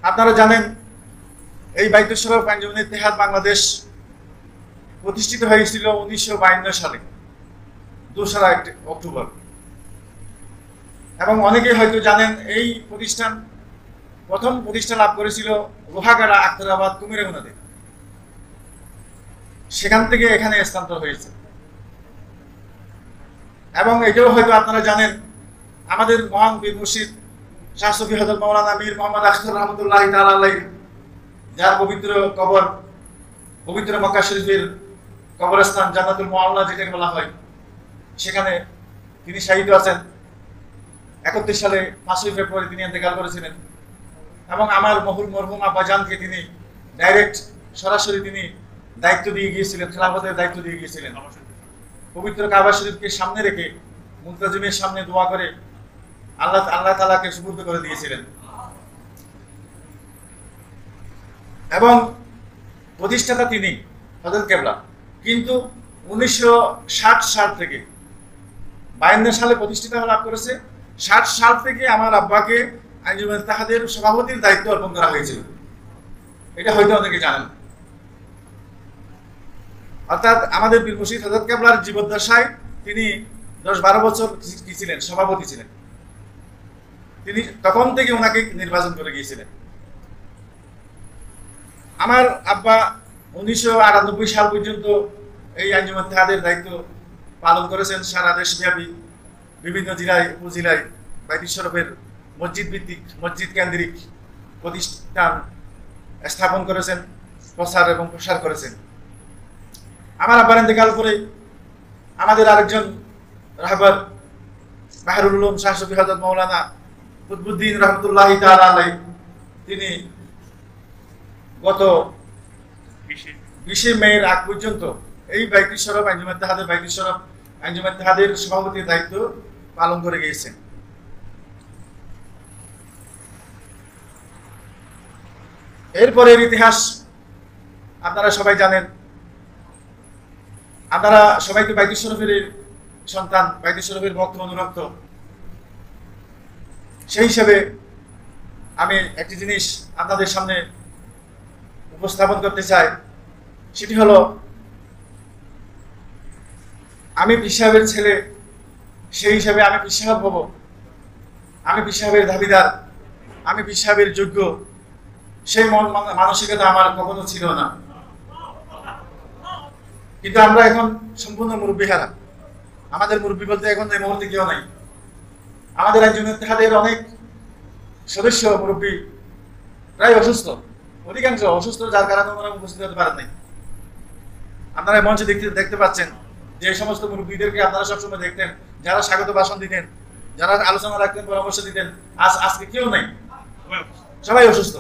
আপনারা জানেন এই বাইতুল শরফ আঞ্জুমান ইত্তেহাদ বাংলাদেশ প্রতিষ্ঠিত হয়েছিল 1952 সালে 2রা অক্টোবর। এবং অনেকেই হয়তো জানেন এই প্রতিষ্ঠান প্রথম প্রতিষ্ঠা লাভ করেছিল লোহাগাড়া আখতারাবাদ কুমিরাগুনাতে, সেখান থেকে এখানে স্থানান্তর হয়েছে। এবং এটাও হয়তো আপনারা জানেন আমাদের মহান পীর মুর্শিদ শাহ সুফি হযরত মাওলানা মীর মোহাম্মদ আখতার রহমতুল্লাহি তাআলা আলাইহি, যার পবিত্র কবর পবিত্র মক্কা শরীফের কবরস্থান জান্নাতুল মুআল্লা যেটাকে বলা হয়, সেখানে তিনি শাহীদ আছেন। 31 সালে 5 ফেব্রুয়ারি তিনি ইন্তেকাল করেছিলেন। এবং আমার মরহুম আব্বাজানকে তিনি ডাইরেক্ট সরাসরি তিনি দায়িত্ব দিয়ে গিয়েছিলেন, খেলাফতের দায়িত্ব দিয়ে গিয়েছিলেন। পবিত্র কাবা শরীফকে সামনে রেখে মুলতাজিমের সামনে দোয়া করে আল্লাহ তাআলাকে সুপুর্দ করে দিয়েছিলেন। এবং প্রতিষ্ঠাতা তিনি হযরত কেবলা। কিন্তু 1960 সাল থেকে 52 সালে প্রতিষ্ঠিত লাভ করেছে। 60 সাল থেকে আমার আব্বাকে আঞ্জুমান ইত্তেহাদের সভাপতির দায়িত্ব অর্পণ করা হয়েছিল। এটা হয়তো অনেকে জানেন। অর্থাৎ আমাদের পীর মুর্শিদ হযরত কেবলার জীবদ্দশায় তিনি 10-12 বছর কি ছিলেন, সভাপতি ছিলেন। তিনি তখন থেকে ওনাকে নির্বাচন করে গিয়েছিলেন। আমার আব্বা 1998 সাল পর্যন্ত এই আঞ্জুমান ইত্তেহাদের দায়িত্ব পালন করেছেন। সারা দেশব্যাপী বিভিন্ন জেলায় উপজেলায় বাইতুল শরফের মসজিদ ভিত্তিক মসজিদ কেন্দ্রিক প্রতিষ্ঠান স্থাপন করেছেন, প্রচার এবং প্রসার করেছেন। আমার আব্বার ইন্তেকাল করে আমাদের আরেকজন রাহবার বাহরুল উলুম শাহ সুফি হযরত মাওলানা কুতবুদ্দিন রহমতুল্লাহি তাআলা আলাইহি, তিনি গত 20 মে আগ পর্যন্ত এই বাইতুল শরফ আঞ্জুমান ইত্তেহাদের বাইতুল শরফ আঞ্জুমান ইত্তেহাদের সভাপতির দায়িত্ব পালন করে গিয়েছেন। এরপরের ইতিহাস আপনারা সবাই জানেন। আপনারা সবাই তো বাইতুল শরফের সন্তান, বাইতুল শরফের ভক্ত অনুরক্ত। সেই হিসাবে আমি একটি জিনিস আপনাদের সামনে উপস্থাপন করতে চাই। সেটি হলো, আমি পীর সাহেবের ছেলে, সেই হিসাবে আমি পীর সাহেব হব, আমি পীর সাহেবের দাবিদার, আমি পীর সাহেবের যোগ্য, সেই মানসিকতা আমার কখনো ছিল না। কিন্তু আমরা এখন সম্পূর্ণ মুরব্বী হারা। আমাদের মুরব্বী বলতে এখন এই মুহূর্তে কেউ নাই। আমাদের আঞ্জুমান ইত্তেহাদের অনেক সদস্য মুরব্বী প্রায় অসুস্থ, অধিকাংশ অসুস্থ, যার কারণে ওনারা উপস্থিত হতে পারেন নাই। আপনারা মঞ্চে দেখতে পাচ্ছেন যে সমস্ত মুরব্বীদেরকে আপনারা সবসময় দেখতেন, যারা স্বাগত ভাষণ দিতেন, যারা আলোচনা রাখতেন, পরামর্শ দিতেন, আজকে কেউ নেই, সবাই অসুস্থ।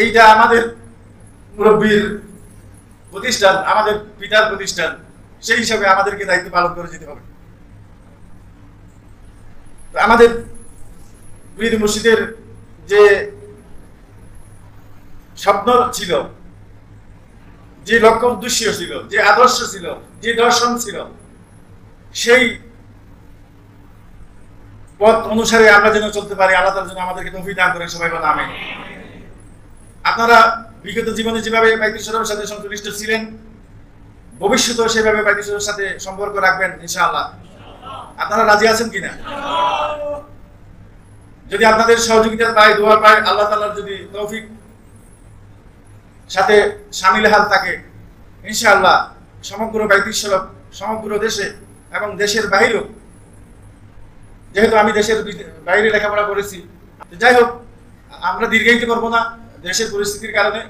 এইটা আমাদের মুরব্বীর প্রতিষ্ঠান, আমাদের পিতার প্রতিষ্ঠান, সেই হিসাবে আমাদেরকে দায়িত্ব পালন করে যেতে হবে। আমাদের পীর মুর্শিদের যে স্বপ্ন ছিল, যে লক্ষ্য উদ্দেশ্য ছিল, যে আদর্শ ছিল, যে দর্শন ছিল, সেই পথ অনুসারে আমরা যেন চলতে পারি। আল্লাহ তাআলা যেন আমাদেরকে তৌফিক দান করেন। সবাই বলেন আমিন। আপনারা বিগত জীবনে যেভাবে বাইতুল শরফের সাথে সংশ্লিষ্ট ছিলেন, ভবিষ্যতেও সেভাবে বাইতুল শরফের সাথে সম্পর্ক রাখবেন ইনশাআল্লাহ। আপনারা রাজি আছেন কিনা? যদি আপনাদের সহযোগিতা পাই, দোয়া পাই, আল্লাহ তাআলার যদি তৌফিক সাথে শামিল হাল থাকে, ইনশাআল্লাহ সমগ্র বাইতুল শরফ সমগ্র দেশে এবং দেশের বাইরেও, যেহেতু আমি দেশের বাইরে লেখাপড়া করেছি, যাই হোক আমরা দীর্ঘায়িত করবো না দেশের পরিস্থিতির কারণে।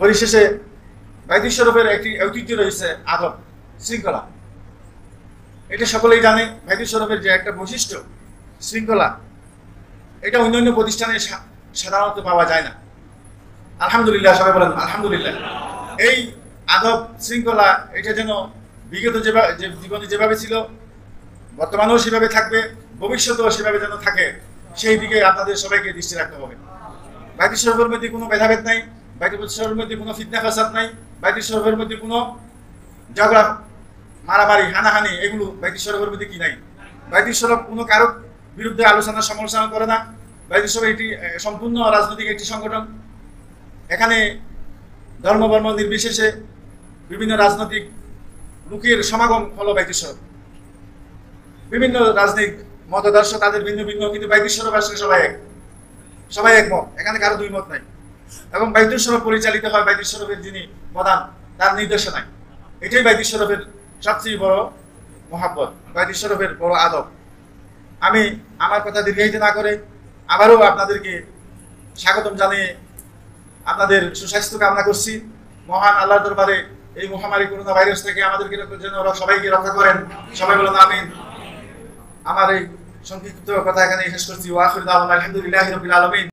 পরিশেষে বাইতুল শরফের একটি ঐতিহ্য রয়েছে, আদব শৃঙ্খলা। এটা সকলেই জানে। বাইতুল শরফের যে একটা বৈশিষ্ট্য শৃঙ্খলা, এটা অন্যান্য প্রতিষ্ঠানে সাধারণত পাওয়া যায় না। আলহামদুলিল্লাহ, সবাই বলেন আলহামদুলিল্লাহ। এই আদব শৃঙ্খলা এটা যেন বিগত জীবনে যেভাবে ছিল, বর্তমানেও সেভাবে থাকবে, ভবিষ্যতেও সেভাবে যেন থাকে, সেই দিকে আপনাদের সবাইকে দৃষ্টি রাখতে হবে। বাইতুল শরফের মধ্যে কোনো ভেদাভেদ নাই, বাইতুল শরফের মধ্যে কোনো ফিতনা ফাসাদ নাই, বাইতুল শরফের মধ্যে কোনো ঝগড়া মারামারি হানাহানি এগুলো বাইতুল শরফের মধ্যে কি নাই। বাইতুল শরফ কোনো কারো বিরুদ্ধে আলোচনা সমালোচনা করে না। বাইতুল শরীফ এটি সম্পূর্ণ রাজনৈতিক একটি সংগঠন। এখানে ধর্ম বর্ণ নির্বিশেষে বিভিন্ন রাজনৈতিক লোকের সমাগম হলো বাইতুল শরীফ। বিভিন্ন রাজনৈতিক মতাদর্শ তাদের ভিন্ন ভিন্ন, কিন্তু বাইতুল শরীফ আসলে সবাই একমত, এখানে কারো দুই মত নাই। এবং বাইতুল শরীফ পরিচালিত হয় বাইতুল শরীফের যিনি প্রধান, তার নির্দেশনায়। এটাই বাইতুল শরীফের সবচেয়ে বড় মহাব্বত, বাইতুল শরীফের বড় আদব। আমি আমার কথা দীর্ঘায়িত না করে আবারও আপনাদেরকে স্বাগতম জানিয়ে আপনাদের সুস্বাস্থ্য কামনা করছি। মহান আল্লাহর দরবারে এই মহামারী করোনা ভাইরাস থেকে আমাদেরকে যেন সবাইকে রক্ষা করেন। সবাই বলেন আমিন। আমার এই সংক্ষিপ্ত কথা এখানে শেষ করছি। ওয়া আখিরু দাওয়ানা আলহামদুলিল্লাহি রাব্বিল আলামিন।